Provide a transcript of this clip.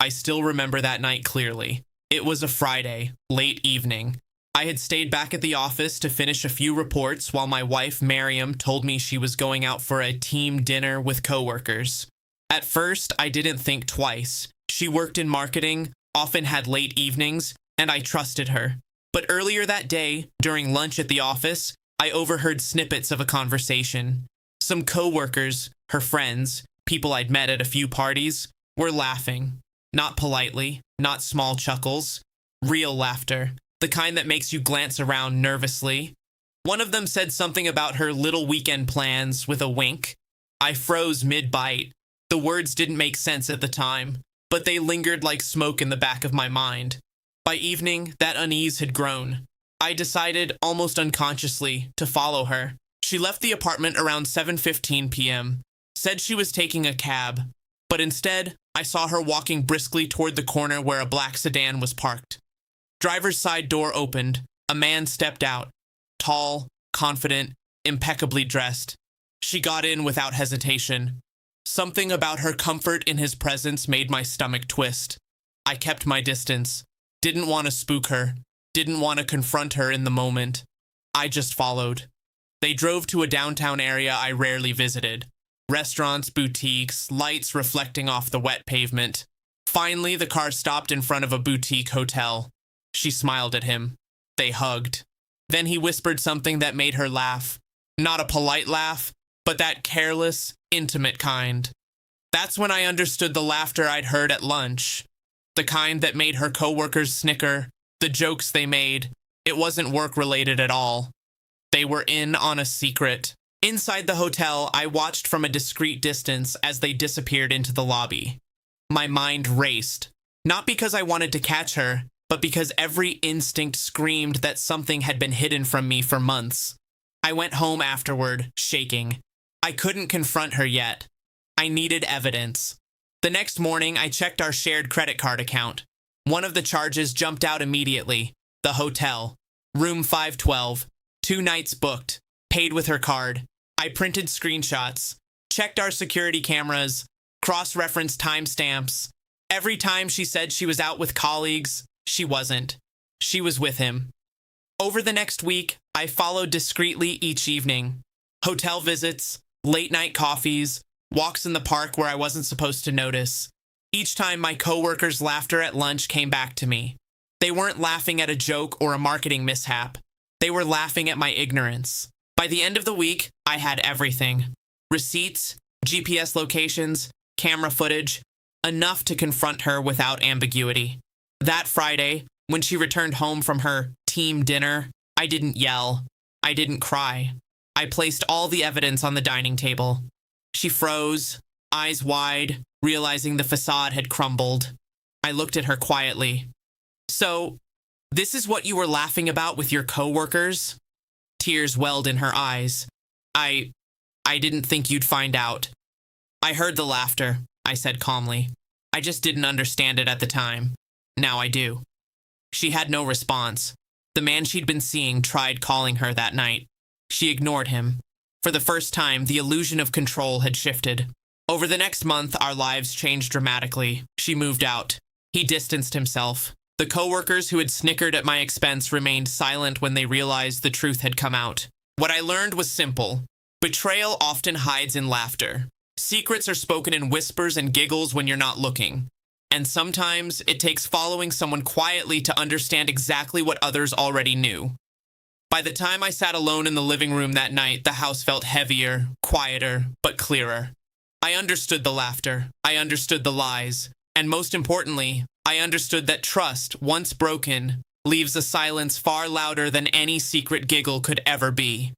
I still remember that night clearly. It was a Friday, late evening. I had stayed back at the office to finish a few reports while my wife, Miriam, told me she was going out for a team dinner with coworkers. At first, I didn't think twice. She worked in marketing, often had late evenings, and I trusted her. But earlier that day, during lunch at the office, I overheard snippets of a conversation. Some coworkers, her friends, people I'd met at a few parties, were laughing. Not politely, not small chuckles. Real laughter, the kind that makes you glance around nervously. One of them said something about her little weekend plans with a wink. I froze mid-bite. The words didn't make sense at the time, but they lingered like smoke in the back of my mind. By evening, that unease had grown. I decided, almost unconsciously, to follow her. She left the apartment around 7:15 p.m., said she was taking a cab, but instead, I saw her walking briskly toward the corner where a black sedan was parked. Driver's side door opened. A man stepped out. Tall, confident, impeccably dressed. She got in without hesitation. Something about her comfort in his presence made my stomach twist. I kept my distance. Didn't want to spook her. Didn't want to confront her in the moment. I just followed. They drove to a downtown area I rarely visited. Restaurants, boutiques, lights reflecting off the wet pavement. Finally, the car stopped in front of a boutique hotel. She smiled at him. They hugged. Then he whispered something that made her laugh. Not a polite laugh, but that careless, intimate kind. That's when I understood the laughter I'd heard at lunch. The kind that made her coworkers snicker, the jokes they made. It wasn't work-related at all. They were in on a secret. Inside the hotel, I watched from a discreet distance as they disappeared into the lobby. My mind raced. Not because I wanted to catch her, but because every instinct screamed that something had been hidden from me for months. I went home afterward, shaking. I couldn't confront her yet. I needed evidence. The next morning, I checked our shared credit card account. One of the charges jumped out immediately. The hotel. Room 512. 2 nights booked. Paid with her card. I printed screenshots. Checked our security cameras. Cross-referenced timestamps. Every time she said she was out with colleagues, she wasn't. She was with him. Over the next week, I followed discreetly each evening. Hotel visits, late-night coffees, walks in the park where I wasn't supposed to notice. Each time my coworkers' laughter at lunch came back to me. They weren't laughing at a joke or a marketing mishap. They were laughing at my ignorance. By the end of the week, I had everything. Receipts, GPS locations, camera footage, enough to confront her without ambiguity. That Friday, when she returned home from her team dinner, I didn't yell. I didn't cry. I placed all the evidence on the dining table. She froze, eyes wide, realizing the facade had crumbled. I looked at her quietly. So, this is what you were laughing about with your coworkers? Tears welled in her eyes. I didn't think you'd find out. I heard the laughter, I said calmly. I just didn't understand it at the time. Now I do. She had no response. The man she'd been seeing tried calling her that night. She ignored him. For the first time, the illusion of control had shifted. Over the next month, our lives changed dramatically. She moved out. He distanced himself. The coworkers who had snickered at my expense remained silent when they realized the truth had come out. What I learned was simple. Betrayal often hides in laughter. Secrets are spoken in whispers and giggles when you're not looking. And sometimes it takes following someone quietly to understand exactly what others already knew. By the time I sat alone in the living room that night, the house felt heavier, quieter, but clearer. I understood the laughter. I understood the lies. And most importantly, I understood that trust, once broken, leaves a silence far louder than any secret giggle could ever be.